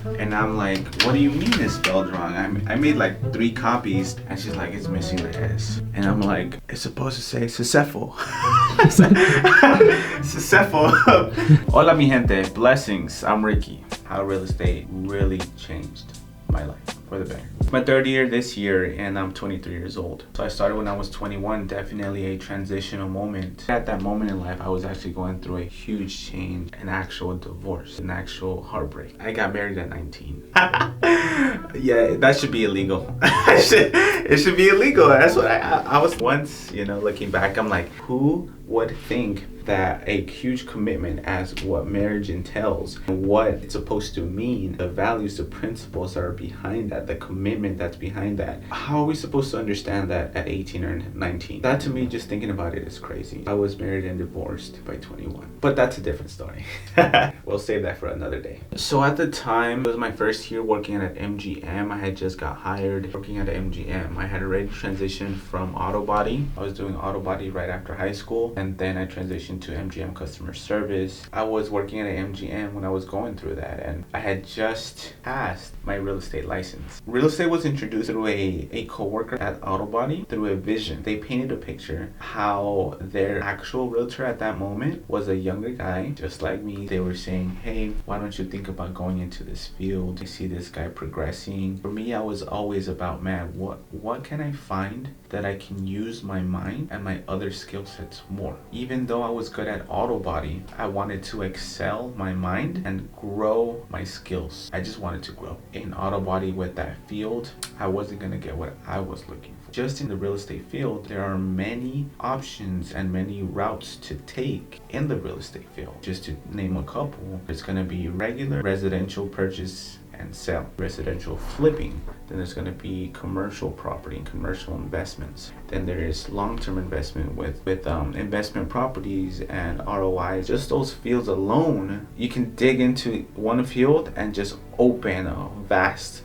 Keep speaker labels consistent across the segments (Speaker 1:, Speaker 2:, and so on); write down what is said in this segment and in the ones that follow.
Speaker 1: And I'm like, what do you mean it's spelled wrong? I made like 3 copies, and she's like, it's missing the S. And I'm like, it's supposed to say successful. Successful. Hola mi gente, blessings. I'm Ricky. How real estate really changed my life for the better. My 3rd year this year, and I'm 23 years old. So I started when I was 21, definitely a transitional moment. At that moment in life, I was actually going through a huge change, an actual divorce, an actual heartbreak. I got married at 19. Yeah, that should be illegal. It should be illegal. That's what I was once, looking back, I'm like, who would think that a huge commitment as what marriage entails and what it's supposed to mean, the values, the principles that are behind that, the commitment that's behind that. How are we supposed to understand that at 18 or 19? That to me, just thinking about it, is crazy. I was married and divorced by 21, but that's a different story. We'll save that for another day. So at the time, it was my first year working at MGM. I had just got hired working at MGM. I had already transitioned from auto body. I was doing auto body right after high school, and then I transitioned to MGM customer service. I was working at MGM when I was going through that, and I had just passed my real estate license. Real estate was introduced through a coworker at auto body through a vision. They painted a picture how their actual realtor at that moment was a younger guy just like me. They were saying, hey, why don't you think about going into this field? I see this guy progressing. For me, I was always about, man, what can I find that I can use my mind and my other skill sets more? Even though I was good at auto body, I wanted to excel my mind and grow my skills. I just wanted to grow. In auto body with that field, I wasn't gonna get what I was looking for. Just in the real estate field, there are many options and many routes to take in the real estate field. Just to name a couple, it's gonna be regular residential purchase and sell, residential flipping. Then there's going to be commercial property and commercial investments. Then there is long-term investment with investment properties and ROIs. Just those fields alone, you can dig into one field and just open a vast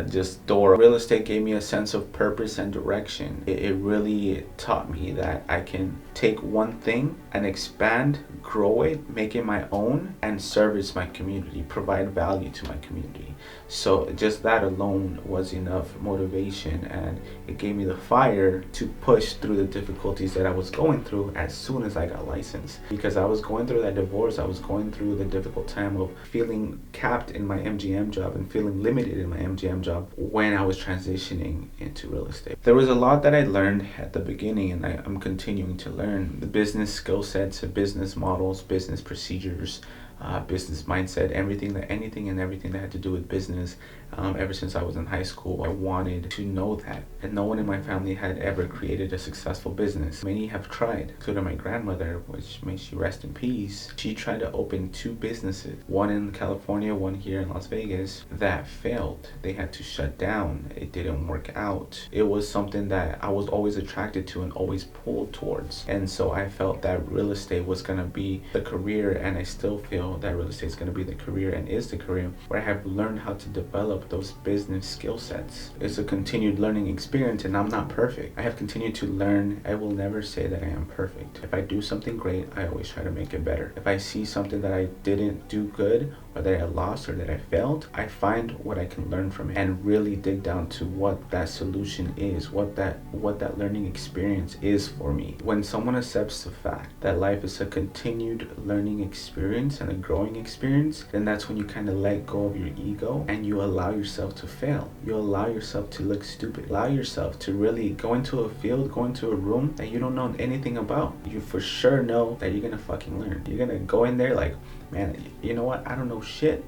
Speaker 1: just door. Real estate gave me a sense of purpose and direction. It really taught me that I can take one thing and expand, grow it, make it my own, and service my community, provide value to my community. So just that alone was enough motivation, and it gave me the fire to push through the difficulties that I was going through as soon as I got licensed. Because I was going through that divorce, I was going through the difficult time of feeling capped in my MGM job and feeling limited in my MGM job when I was transitioning into real estate. There was a lot that I learned at the beginning, and I'm continuing to learn. The business skill sets, business models, business procedures, business mindset, anything and everything that had to do with business. Ever since I was in high school, I wanted to know that. And no one in my family had ever created a successful business. Many have tried, including my grandmother, which may she rest in peace. She tried to open 2 businesses, one in California, one here in Las Vegas, that failed. They had to shut down. It didn't work out. It was something that I was always attracted to and always pulled towards. And so I felt that real estate was going to be the career, and I still feel that real estate is going to be the career and is the career where I have learned how to develop those business skill sets. It's a continued learning experience, and I'm not perfect. I have continued to learn. I will never say that I am perfect. If I do something great, I always try to make it better. If I see something that I didn't do good, or that I lost, or that I failed, I find what I can learn from it and really dig down to what that solution is, what that learning experience is for me. When someone accepts the fact that life is a continued learning experience and a growing experience, then that's when you kind of let go of your ego and you allow yourself to fail. You allow yourself to look stupid. Allow yourself to really go into a field, go into a room that you don't know anything about. You for sure know that you're gonna fucking learn. You're gonna go in there like, man, you know what? I don't know shit,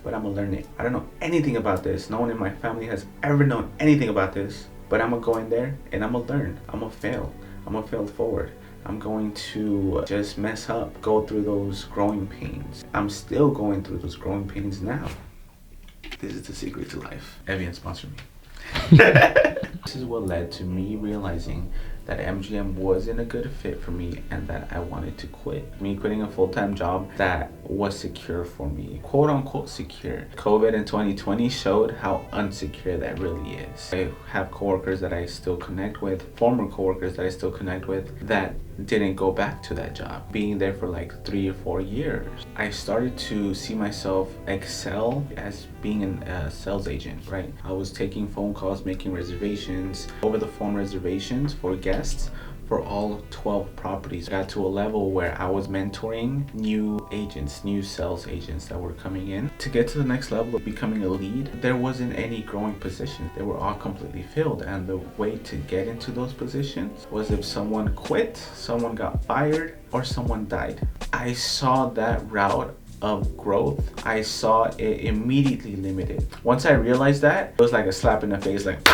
Speaker 1: but I'm gonna learn it. I don't know anything about this. No one in my family has ever known anything about this, but I'm gonna go in there and I'm gonna learn. I'm gonna fail. I'm gonna fail forward. I'm going to just mess up, go through those growing pains. I'm still going through those growing pains now. This is the secret to life. Evian, sponsor me. This is what led to me realizing that MGM wasn't a good fit for me and that I wanted to quit. Me quitting a full-time job that was secure for me, quote unquote secure. COVID in 2020 showed how unsecure that really is. I have coworkers that I still connect with, former coworkers that I still connect with, that didn't go back to that job, being there for like 3 or 4 years. I started to see myself excel as being a sales agent, right? I was taking phone calls, making reservations, over the phone reservations for guests for all 12 properties. I got to a level where I was mentoring new agents, new sales agents that were coming in. To get to the next level of becoming a lead, there wasn't any growing positions. They were all completely filled, and the way to get into those positions was if someone quit, someone got fired, or someone died. I saw that route of growth. I saw it immediately limited. Once I realized that, it was like a slap in the face, like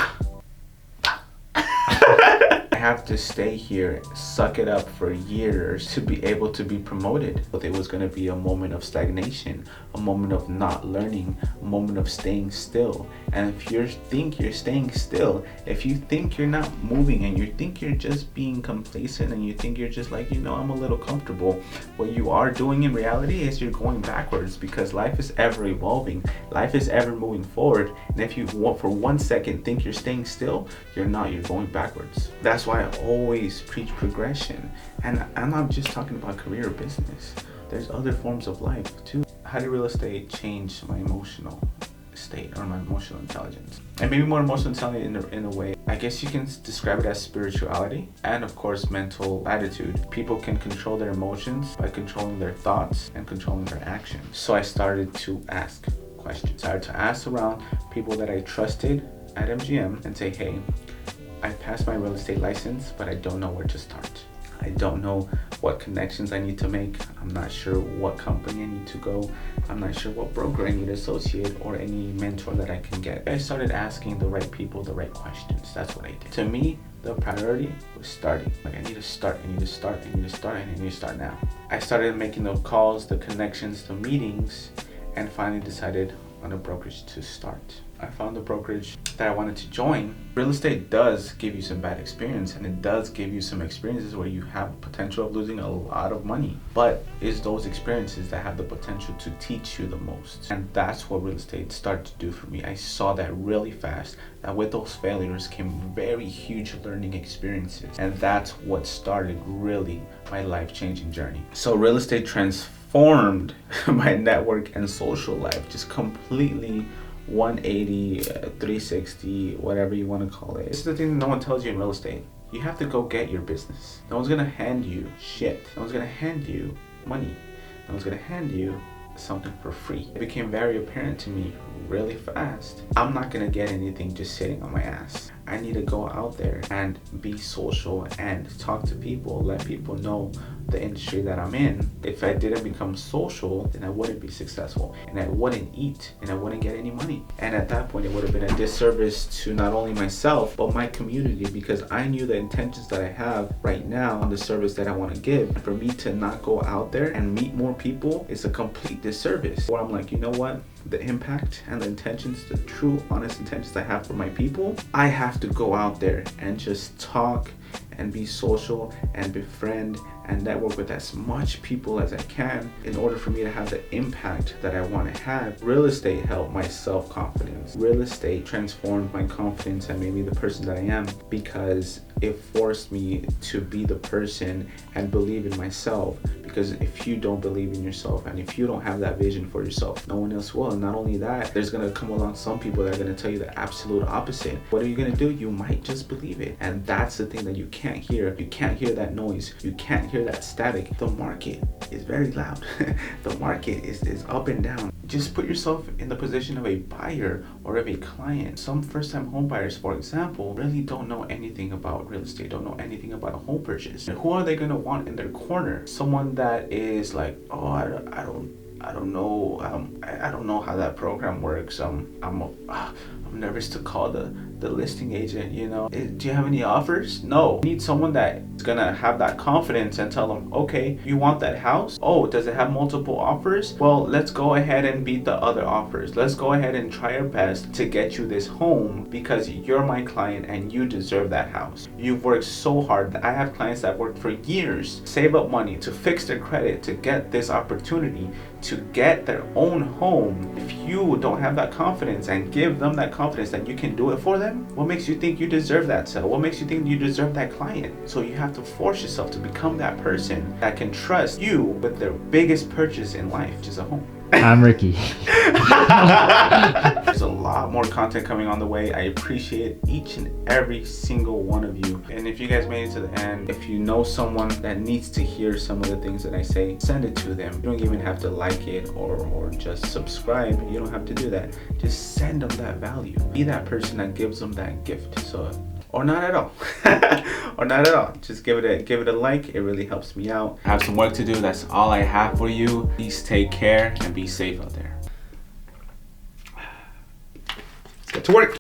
Speaker 1: I have to stay here, suck it up for years to be able to be promoted. But it was going to be a moment of stagnation, a moment of not learning, a moment of staying still. And if you think you're staying still, if you think you're not moving and you think you're just being complacent and you think you're just like, I'm a little comfortable, what you are doing in reality is you're going backwards, because life is ever evolving, life is ever moving forward. And if you for 1 second think you're staying still, you're not, you're going backwards. That's why I always preach progression. And I'm not just talking about career or business. There's other forms of life too. How did real estate change my emotional state or my emotional intelligence? And maybe more emotional intelligence in a way, I guess you can describe it as spirituality and of course mental attitude. People can control their emotions by controlling their thoughts and controlling their actions. So I started to ask questions. I started to ask around people that I trusted at MGM and say, hey, I passed my real estate license, but I don't know where to start. I don't know what connections I need to make. I'm not sure what company I need to go. I'm not sure what broker I need to associate or any mentor that I can get. I started asking the right people the right questions. That's what I did. To me, the priority was starting. Like, I need to start, I need to start, I need to start, and I need to start now. I started making the calls, the connections, the meetings, and finally decided on a brokerage to start. I found the brokerage that I wanted to join. Real estate does give you some bad experience, and it does give you some experiences where you have potential of losing a lot of money, but it's those experiences that have the potential to teach you the most. And that's what real estate started to do for me. I saw that really fast, that with those failures came very huge learning experiences, and that's what started really my life-changing journey. So real estate transformed my network and social life, just completely 180, 360, whatever you want to call it. This is the thing that no one tells you in real estate. You have to go get your business. No one's gonna hand you shit. No one's gonna hand you money. No one's gonna hand you something for free. It became very apparent to me really fast. I'm not gonna get anything just sitting on my ass. I need to go out there and be social and talk to people, let people know the industry that I'm in. If I didn't become social, then I wouldn't be successful, and I wouldn't eat, and I wouldn't get any money. And at that point, it would have been a disservice to not only myself, but my community, because I knew the intentions that I have right now on the service that I want to give. And for me to not go out there and meet more people is a complete disservice. Where I'm like, you know what? The impact and the intentions, the true honest intentions I have for my people, I have to go out there and just talk and be social and befriend and network with as much people as I can in order for me to have the impact that I want to have. Real estate helped my self-confidence. Real estate transformed my confidence and made me the person that I am, because it forced me to be the person and believe in myself. Because if you don't believe in yourself and if you don't have that vision for yourself, no one else will. And not only that, there's gonna come along some people that are gonna tell you the absolute opposite. What are you gonna do? You might just believe it. And that's the thing that you can't hear. You can't hear that noise. You can't hear that static. The market is very loud. The market is up and down. Just put yourself in the position of a buyer or of a client. Some first-time home buyers, for example, really don't know anything about real estate, don't know anything about a home purchase. And who are they gonna want in their corner? Someone that is like, oh, I don't know how that program works. I'm nervous to call the the listing agent, you know, do you have any offers? No. You need someone that's gonna have that confidence and tell them, okay, you want that house? Oh, does it have multiple offers? Well, let's go ahead and beat the other offers. Let's go ahead and try our best to get you this home because you're my client and you deserve that house. You've worked so hard. I have clients that worked for years, save up money to fix their credit, to get this opportunity to get their own home. If you don't have that confidence and give them that confidence that you can do it for them, what makes you think you deserve that sale? What makes you think you deserve that client? So you have to force yourself to become that person that can trust you with their biggest purchase in life, which is a home.
Speaker 2: I'm Ricky.
Speaker 1: There's a lot more content coming on the way. I appreciate each and every single one of you. And if you guys made it to the end, if you know someone that needs to hear some of the things that I say, send it to them. You don't even have to like it or just subscribe. You don't have to do that. Just send them that value. Be that person that gives them that gift. So, or not at all. Or not at all. Just give it a like. It really helps me out. I have some work to do. That's all I have for you. Please take care and be safe out there. Let's get to work.